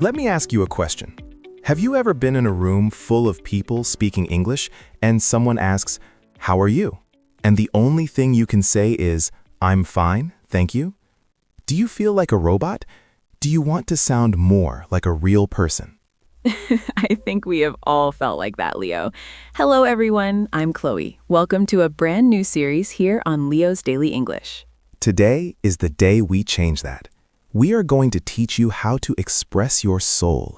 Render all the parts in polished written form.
Let me ask you a question. Have you ever been in a room full of people speaking English and someone asks, "How are you?" And the only thing you can say is, "I'm fine, thank you"? Do you feel like a robot? Do you want to sound more like a real person? I think we have all felt like that, Leo. Hello, everyone. I'm Chloe. Welcome to a brand new series here on Leo's Daily English. Today is the day we change that. We are going to teach you how to express your soul.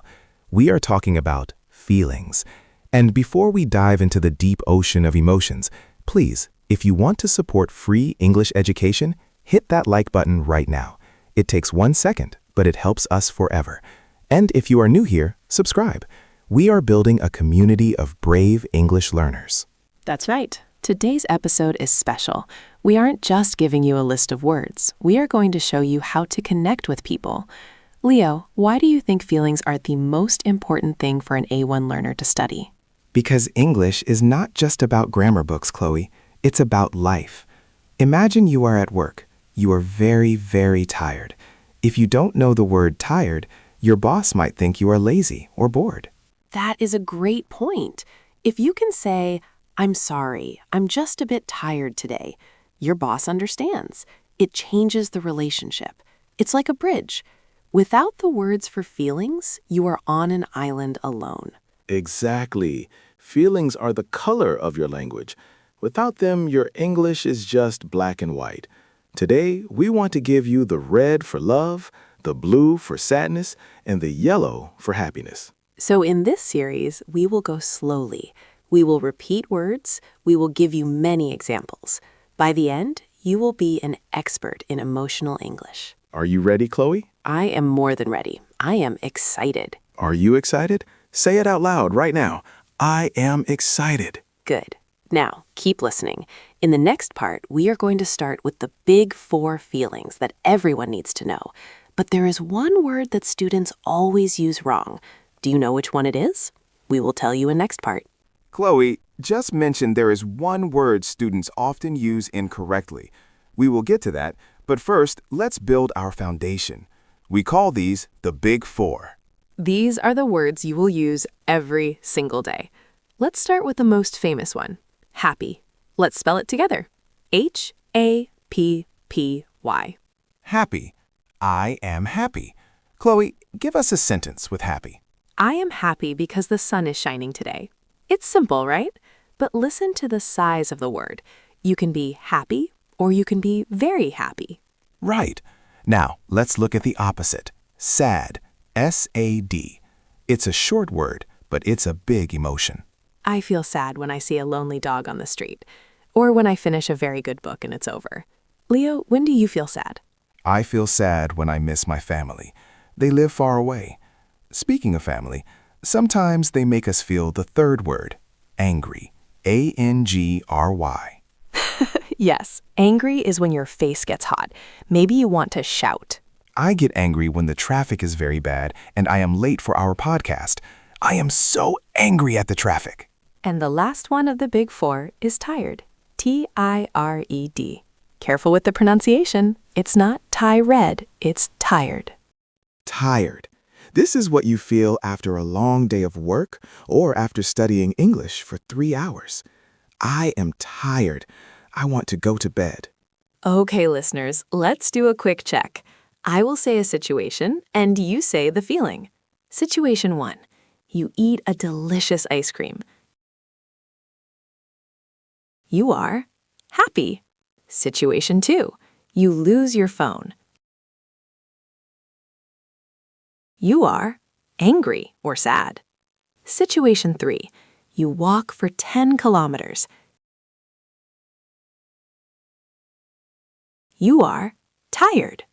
We are talking about feelings. And before we dive into the deep ocean of emotions, please, if you want to support free English education, hit that like button right now. It takes 1 second, but it helps us forever. And if you are new here, subscribe. We are building a community of brave English learners. That's right. Today's episode is special. We aren't just giving you a list of words. We are going to show you how to connect with people. Leo, why do you think feelings are the most important thing for an A1 learner to study? Because English is not just about grammar books, Chloe. It's about life. Imagine you are at work. You are very, very tired. If you don't know the word tired, your boss might think you are lazy or bored. That is a great point. If you can say, "I'm sorry, I'm just a bit tired today," your boss understands. It changes the relationship. It's like a bridge. Without the words for feelings, you are on an island alone. Exactly. Feelings are the color of your language. Without them, your English is just black and white. Today, we want to give you the red for love, the blue for sadness, and the yellow for happiness. So in this series, we will go slowly. We will repeat words. We will give you many examples. By the end, you will be an expert in emotional English. Are you ready, Chloe? I am more than ready. I am excited. Are you excited? Say it out loud right now. I am excited. Good. Now, keep listening. In the next part, we are going to start with the big 4 feelings that everyone needs to know. But there is one word that students always use wrong. Do you know which one it is? We will tell you in next part. Chloe just mentioned there is one word students often use incorrectly. We will get to that, but first, let's build our foundation. We call these the Big Four. These are the words you will use every single day. Let's start with the most famous one, happy. Let's spell it together. H-A-P-P-Y. Happy. I am happy. Chloe, give us a sentence with happy. I am happy because the sun is shining today. It's simple, right? But listen to the size of the word. You can be happy or you can be very happy. Right. Now, let's look at the opposite. Sad. S-A-D. It's a short word, but it's a big emotion. I feel sad when I see a lonely dog on the street, or when I finish a very good book and it's over. Leo, when do you feel sad? I feel sad when I miss my family. They live far away. Speaking of family, sometimes they make us feel the third word, angry. A-N-G-R-Y. Yes, angry is when your face gets hot. Maybe you want to shout. I get angry when the traffic is very bad and I am late for our podcast. I am so angry at the traffic. And the last one of the big 4 is tired. T-I-R-E-D. Careful with the pronunciation. It's not tired, it's tired. Tired. This is what you feel after a long day of work or after studying English for 3 hours. I am tired. I want to go to bed. Okay, listeners, let's do a quick check. I will say a situation, and you say the feeling. Situation 1. You eat a delicious ice cream. You are happy. Situation 2. You lose your phone. You are angry or sad. Situation 3. You walk for 10 kilometers. You are tired.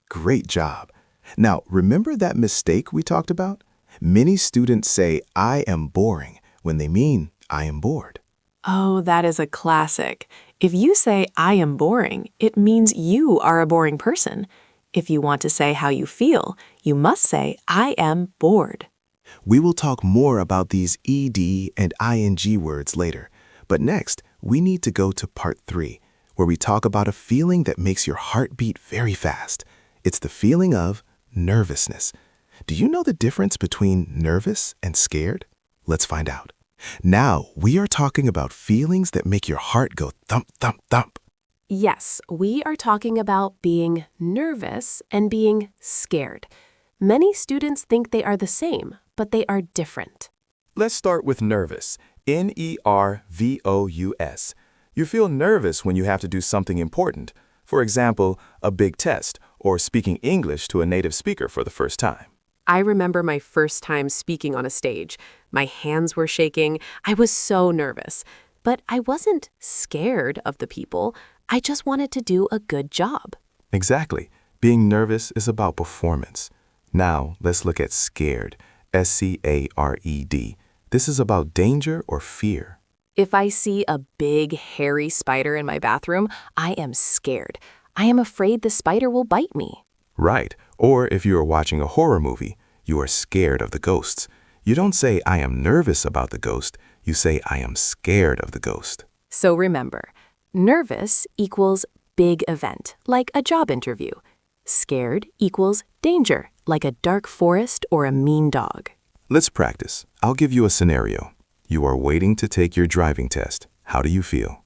Great job. Now, remember that mistake we talked about? Many students say, "I am boring," when they mean, "I am bored." Oh, that is a classic. If you say, "I am boring," it means you are a boring person. If you want to say how you feel, you must say, "I am bored." We will talk more about these ED and ING words later. But next, we need to go to part 3, where we talk about a feeling that makes your heart beat very fast. It's the feeling of nervousness. Do you know the difference between nervous and scared? Let's find out. Now, we are talking about feelings that make your heart go thump, thump, thump. Yes, we are talking about being nervous and being scared. Many students think they are the same, but they are different. Let's start with nervous. Nervous. You feel nervous when you have to do something important. For example, a big test or speaking English to a native speaker for the first time. I remember my first time speaking on a stage. My hands were shaking. I was so nervous. But I wasn't scared of the people. I just wanted to do a good job. Exactly. Being nervous is about performance. Now, let's look at scared. S-C-A-R-E-D. This is about danger or fear. If I see a big, hairy spider in my bathroom, I am scared. I am afraid the spider will bite me. Right. Or if you are watching a horror movie, you are scared of the ghosts. You don't say, I am nervous about the ghost. You say, I am scared of the ghost. So remember, nervous equals big event, like a job interview. Scared equals danger, like a dark forest or a mean dog. Let's practice. I'll give you a scenario. You are waiting to take your driving test. How do you feel?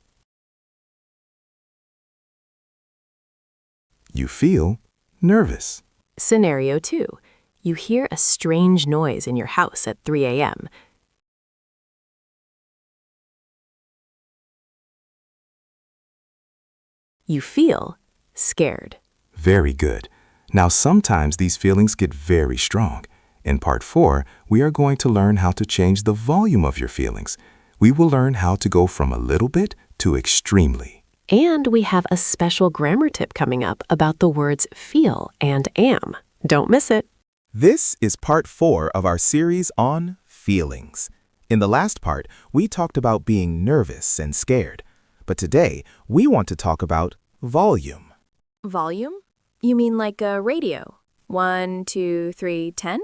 You feel nervous. Scenario 2. You hear a strange noise in your house at 3 a.m. You feel scared. Very good. Now, sometimes these feelings get very strong. In Part 4, we are going to learn how to change the volume of your feelings. We will learn how to go from a little bit to extremely. And we have a special grammar tip coming up about the words feel and am. Don't miss it. This is part 4 of our series on feelings. In the last part, we talked about being nervous and scared. But today, we want to talk about volume. Volume? You mean like a radio? 1, 2, 3, 10?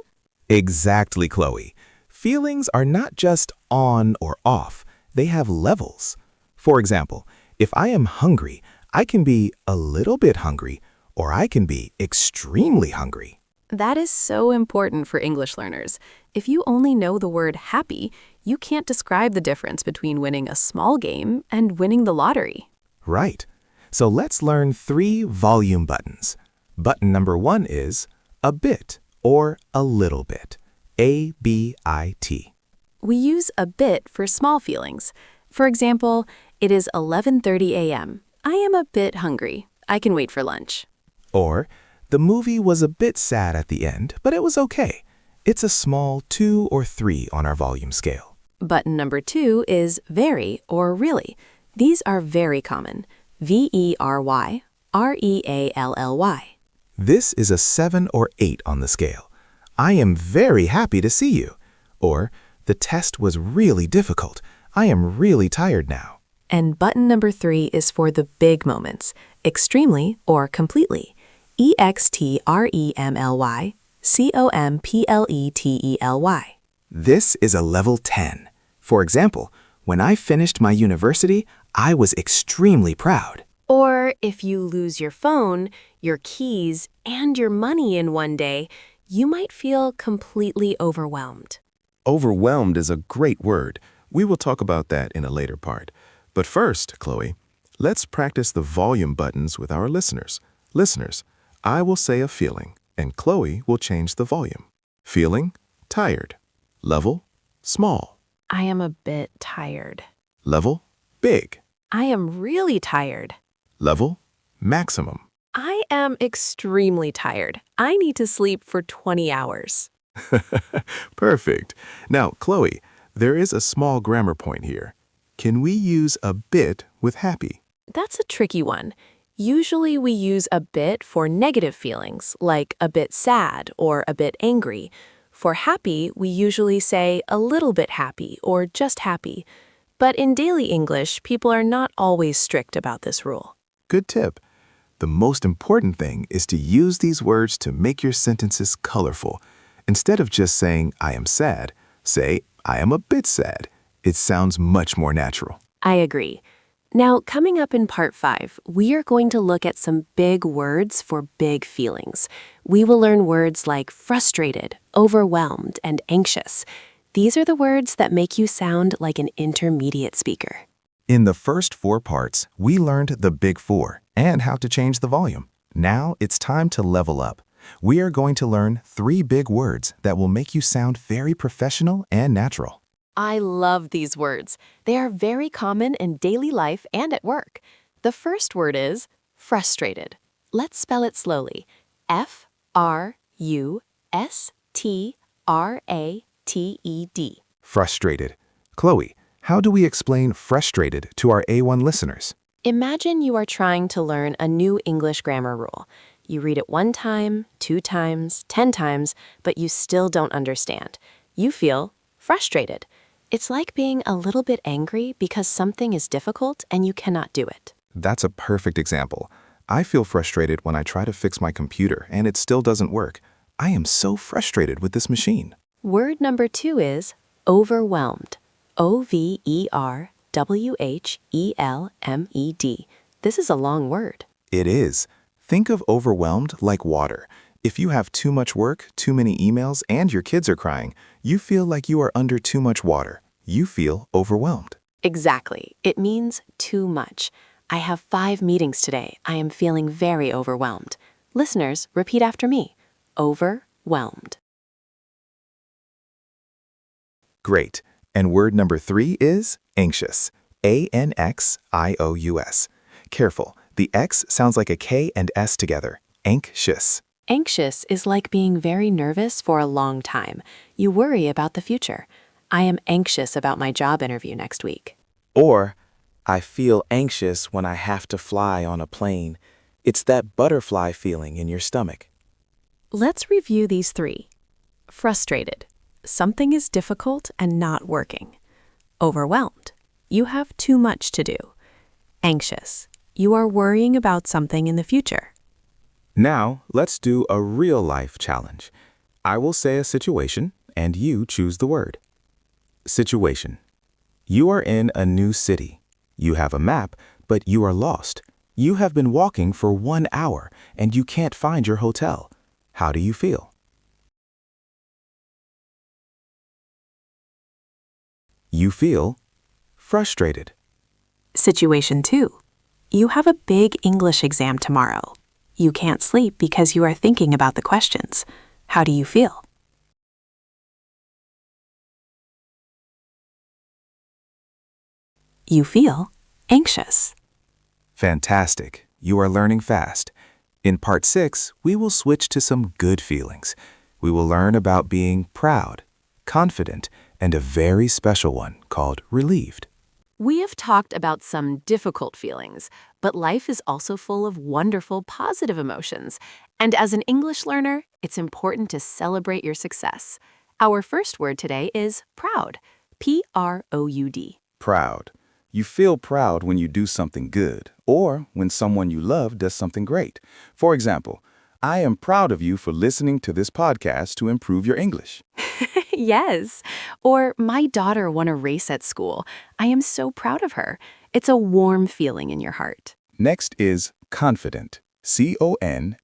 Exactly, Chloe. Feelings are not just on or off. They have levels. For example, if I am hungry, I can be a little bit hungry, or I can be extremely hungry. That is so important for English learners. If you only know the word happy, you can't describe the difference between winning a small game and winning the lottery. Right. So let's learn 3 volume buttons. Button number 1 is a bit or a little bit. A-B-I-T. We use a bit for small feelings. For example, it is 11:30 a.m. I am a bit hungry. I can wait for lunch. Or, the movie was a bit sad at the end, but it was okay. It's a small 2 or 3 on our volume scale. Button number 2 is very or really. These are very common. V-E-R-Y, R-E-A-L-L-Y. This is a 7 or 8 on the scale. I am very happy to see you. Or, the test was really difficult. I am really tired now. And button number 3 is for the big moments, extremely or completely. E-X-T-R-E-M-L-Y, C-O-M-P-L-E-T-E-L-Y. This is a level 10. For example, when I finished my university, I was extremely proud. Or if you lose your phone, your keys, and your money in one day, you might feel completely overwhelmed. Overwhelmed is a great word. We will talk about that in a later part. But first, Chloe, let's practice the volume buttons with our listeners. Listeners, I will say a feeling, and Chloe will change the volume. Feeling, tired. Level, small. I am a bit tired. Level, big. I am really tired. Level, maximum. I am extremely tired. I need to sleep for 20 hours. Perfect. Now, Chloe, there is a small grammar point here. Can we use a bit with happy? That's a tricky one. Usually we use a bit for negative feelings, like a bit sad or a bit angry. For happy, we usually say a little bit happy or just happy. But in daily English, people are not always strict about this rule. Good tip. The most important thing is to use these words to make your sentences colorful. Instead of just saying, I am sad, say, I am a bit sad. It sounds much more natural. I agree. Now, coming up in part 5, we are going to look at some big words for big feelings. We will learn words like frustrated, overwhelmed, and anxious. These are the words that make you sound like an intermediate speaker. In the first 4 parts, we learned the Big Four and how to change the volume. Now it's time to level up. We are going to learn 3 big words that will make you sound very professional and natural. I love these words. They are very common in daily life and at work. The first word is frustrated. Let's spell it slowly. F-R-U-S-T-R-A-T-E-D. Frustrated. Chloe, how do we explain frustrated to our A1 listeners? Imagine you are trying to learn a new English grammar rule. You read it 1 time, 2 times, 10 times, but you still don't understand. You feel frustrated. It's like being a little bit angry because something is difficult and you cannot do it. That's a perfect example. I feel frustrated when I try to fix my computer and it still doesn't work. I am so frustrated with this machine. Word number 2 is overwhelmed. O-V-E-R-W-H-E-L-M-E-D. This is a long word. It is. Think of overwhelmed like water. If you have too much work, too many emails, and your kids are crying, you feel like you are under too much water. You feel overwhelmed. Exactly. It means too much. I have 5 meetings today. I am feeling very overwhelmed. Listeners, repeat after me. Overwhelmed. Great. And word number 3 is anxious. A-N-X-I-O-U-S. Careful. The X sounds like a K and S together. Anxious. Anxious is like being very nervous for a long time. You worry about the future. I am anxious about my job interview next week. Or, I feel anxious when I have to fly on a plane. It's that butterfly feeling in your stomach. Let's review these 3. Frustrated. Something is difficult and not working. Overwhelmed. You have too much to do. Anxious. You are worrying about something in the future. Now, let's do a real-life challenge. I will say a situation, and you choose the word. Situation. You are in a new city. You have a map, but you are lost. You have been walking for 1 hour, and you can't find your hotel. How do you feel? You feel frustrated. Situation 2. You have a big English exam tomorrow. You can't sleep because you are thinking about the questions. How do you feel? You feel anxious. Fantastic. You are learning fast. In part 6, we will switch to some good feelings. We will learn about being proud, confident, and a very special one called relieved. We have talked about some difficult feelings, but life is also full of wonderful, positive emotions. And as an English learner, it's important to celebrate your success. Our first word today is proud. P-R-O-U-D. Proud. You feel proud when you do something good, or when someone you love does something great. For example, I am proud of you for listening to this podcast to improve your English. Yes. Or my daughter won a race at school. I am so proud of her. It's a warm feeling in your heart. Next is confident. C-O-N-F-I-D-E-N-T.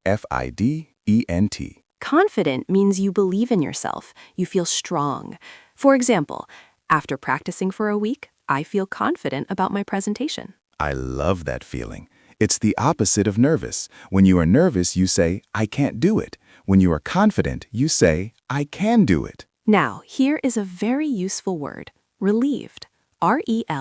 Confident means you believe in yourself. You feel strong. For example, after practicing for a week, I feel confident about my presentation. I love that feeling. It's the opposite of nervous. When you are nervous, you say, I can't do it. When you are confident, you say, I can do it. Now, here is a very useful word, relieved. R-E-L-I-E-V-E-D.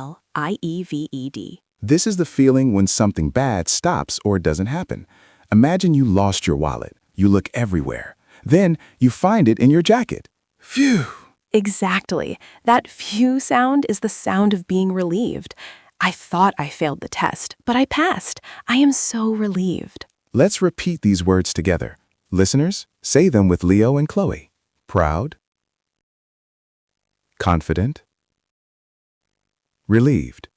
This is the feeling when something bad stops or doesn't happen. Imagine you lost your wallet. You look everywhere. Then you find it in your jacket. Phew! Exactly. That phew sound is the sound of being relieved. I thought I failed the test, but I passed. I am so relieved. Let's repeat these words together. Listeners, say them with Leo and Chloe. Proud, confident, relieved.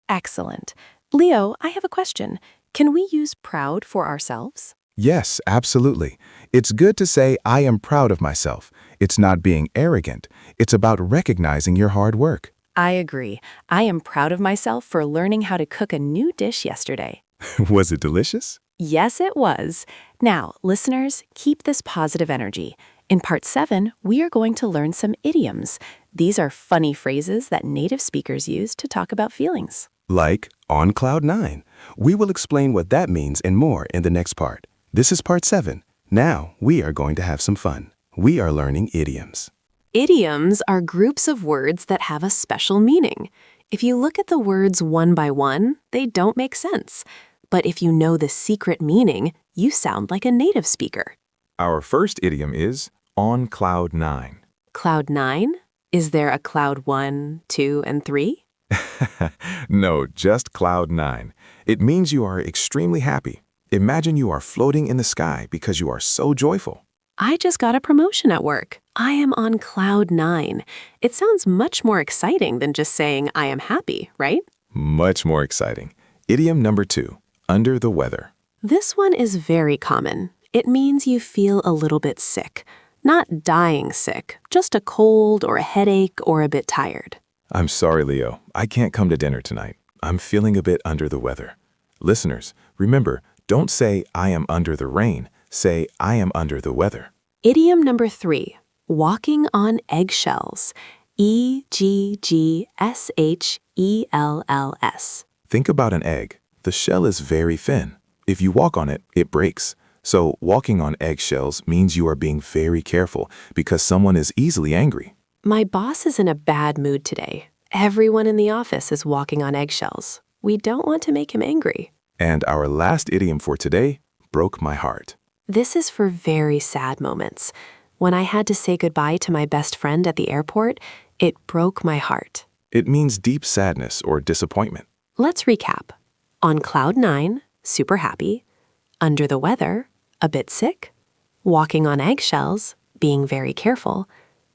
Excellent. Leo, I have a question. Can we use proud for ourselves? Yes, absolutely. It's good to say, I am proud of myself. It's not being arrogant. It's about recognizing your hard work. I agree. I am proud of myself for learning how to cook a new dish yesterday. Was it delicious? Yes, it was. Now, listeners, keep this positive energy. In part 7, we are going to learn some idioms. These are funny phrases that native speakers use to talk about feelings. Like on cloud 9. We will explain what that means and more in the next part. This is part 7. Now we are going to have some fun. We are learning idioms. Idioms are groups of words that have a special meaning. If you look at the words one by one, they don't make sense. But if you know the secret meaning, you sound like a native speaker. Our first idiom is on cloud 9. Cloud 9? Is there a cloud 1, 2, and 3? No, just cloud 9. It means you are extremely happy. Imagine you are floating in the sky because you are so joyful. I just got a promotion at work. I am on cloud 9. It sounds much more exciting than just saying I am happy, right? Much more exciting. Idiom number 2, under the weather. This one is very common. It means you feel a little bit sick. Not dying sick, just a cold or a headache or a bit tired. I'm sorry, Leo. I can't come to dinner tonight. I'm feeling a bit under the weather. Listeners, remember, don't say I am under the rain. Say I am under the weather. Idiom number 3, walking on eggshells. EGGSHELLS. Think about an egg. The shell is very thin. If you walk on it, it breaks. So walking on eggshells means you are being very careful because someone is easily angry. My boss is in a bad mood today. Everyone in the office is walking on eggshells. We don't want to make him angry. And our last idiom for today, broke my heart. This is for very sad moments. When I had to say goodbye to my best friend at the airport, it broke my heart. It means deep sadness or disappointment. Let's recap. On cloud 9, super happy. Under the weather, a bit sick. Walking on eggshells, being very careful.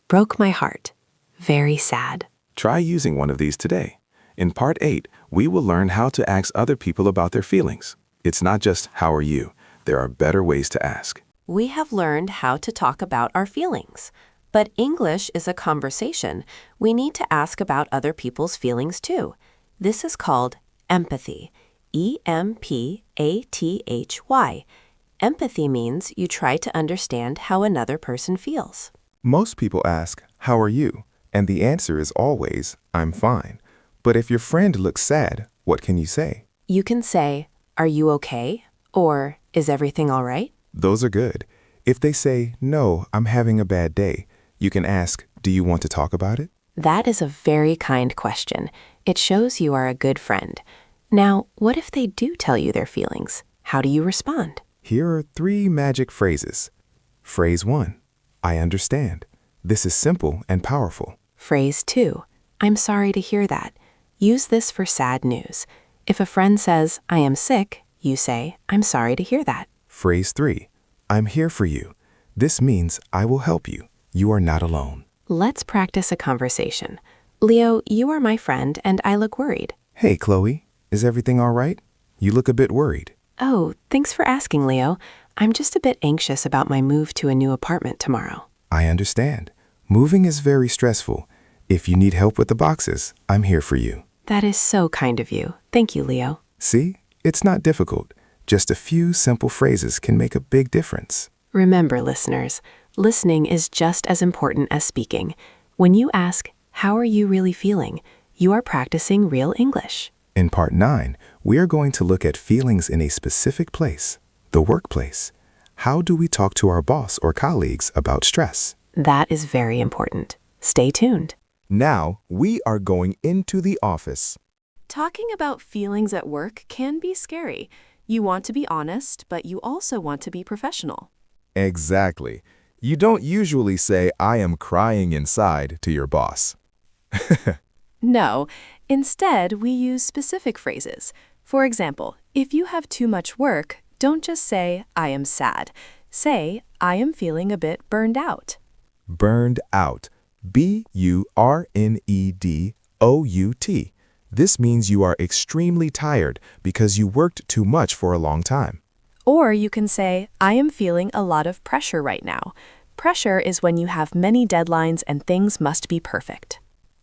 Broke my heart, very sad. Try using one of these today. In part 8, we will learn how to ask other people about their feelings. It's not just how are you? There are better ways to ask. We have learned how to talk about our feelings. But English is a conversation. We need to ask about other people's feelings too. This is called empathy. EMPATHY. Empathy means you try to understand how another person feels. Most people ask, "How are you?" And the answer is always, "I'm fine." But if your friend looks sad, what can you say? You can say, "Are you okay?" Or, "Is everything all right?" Those are good. If they say, "No, I'm having a bad day," you can ask, "Do you want to talk about it?" That is a very kind question. It shows you are a good friend. Now, what if they do tell you their feelings? How do you respond? Here are 3 magic phrases. Phrase 1, I understand. This is simple and powerful. Phrase 2, I'm sorry to hear that. Use this for sad news. If a friend says, I am sick, you say, I'm sorry to hear that. Phrase 3, I'm here for you. This means I will help you. You are not alone. Let's practice a conversation. Leo, you are my friend and I look worried. Hey, Chloe, is everything all right? You look a bit worried. Oh, thanks for asking, Leo. I'm just a bit anxious about my move to a new apartment tomorrow. I understand. Moving is very stressful. If you need help with the boxes, I'm here for you. That is so kind of you. Thank you, Leo. See, it's not difficult. Just a few simple phrases can make a big difference. Remember, listeners, listening is just as important as speaking. When you ask, how are you really feeling? You are practicing real English. In part 9, we are going to look at feelings in a specific place, the workplace. How do we talk to our boss or colleagues about stress? That is very important. Stay tuned. Now, we are going into the office. Talking about feelings at work can be scary. You want to be honest, but you also want to be professional. Exactly. You don't usually say, I am crying inside to your boss. No, instead we use specific phrases. For example, if you have too much work, don't just say, I am sad. Say, I am feeling a bit burned out. Burned out. B-U-R-N-E-D-O-U-T. This means you are extremely tired because you worked too much for a long time. Or you can say, I am feeling a lot of pressure right now. Pressure is when you have many deadlines and things must be perfect.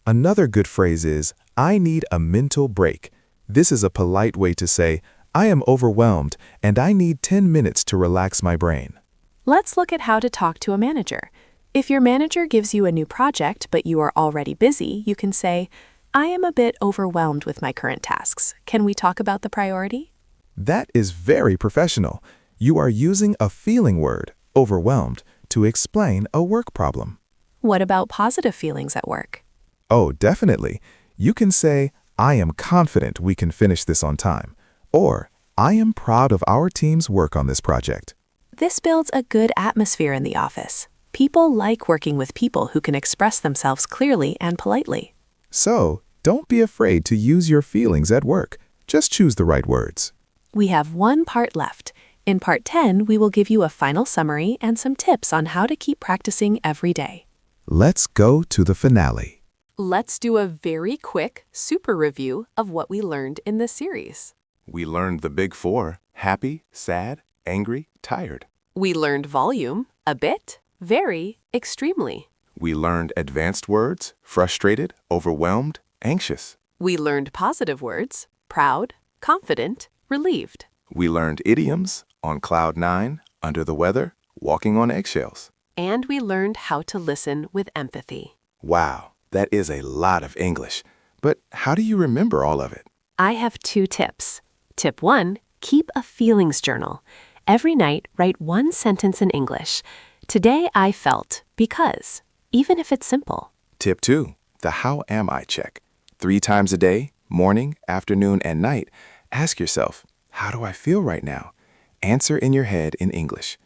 Another good phrase is, I need a mental break. This is a polite way to say, I am overwhelmed and I need 10 minutes to relax my brain. Let's look at how to talk to a manager. If your manager gives you a new project but you are already busy, you can say, I am a bit overwhelmed with my current tasks. Can we talk about the priority? That is very professional. You are using a feeling word, overwhelmed, to explain a work problem. What about positive feelings at work? Oh, definitely. You can say, I am confident we can finish this on time. Or, I am proud of our team's work on this project. This builds a good atmosphere in the office. People like working with people who can express themselves clearly and politely. So, don't be afraid to use your feelings at work. Just choose the right words. We have one part left. In part 10, we will give you a final summary and some tips on how to keep practicing every day. Let's go to the finale. Let's do a very quick super review of what we learned in this series. We learned the big four: happy, sad, angry, tired. We learned volume, a bit, very, extremely. We learned advanced words: frustrated, overwhelmed, anxious. We learned positive words: proud, confident, relieved. We learned idioms: on cloud nine, under the weather, walking on eggshells. And we learned how to listen with empathy. Wow, that is a lot of English. But how do you remember all of it? I have 2 tips. Tip 1, keep a feelings journal. Every night, write one sentence in English. Today I felt because, even if it's simple. Tip 2, the how am I check. 3 times a day, morning, afternoon, and night, ask yourself, how do I feel right now? Answer in your head in English.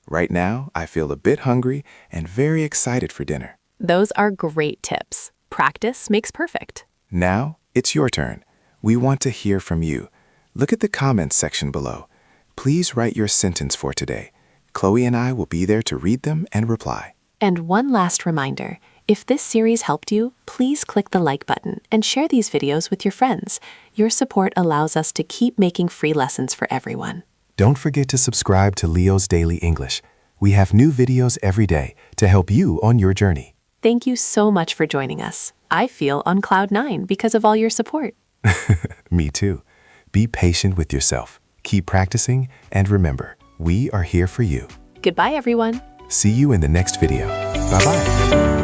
Right now, I feel a bit hungry and very excited for dinner. Those are great tips. Practice makes perfect. Now, it's your turn. We want to hear from you. Look at the comments section below. Please write your sentence for today. Chloe and I will be there to read them and reply. And one last reminder, if this series helped you, please click the like button and share these videos with your friends. Your support allows us to keep making free lessons for everyone. Don't forget to subscribe to Leo's Daily English. We have new videos every day to help you on your journey. Thank you so much for joining us. I feel on cloud 9 because of all your support. Me too. Be patient with yourself. Keep practicing, and remember, we are here for you. Goodbye, everyone. See you in the next video. Bye-bye.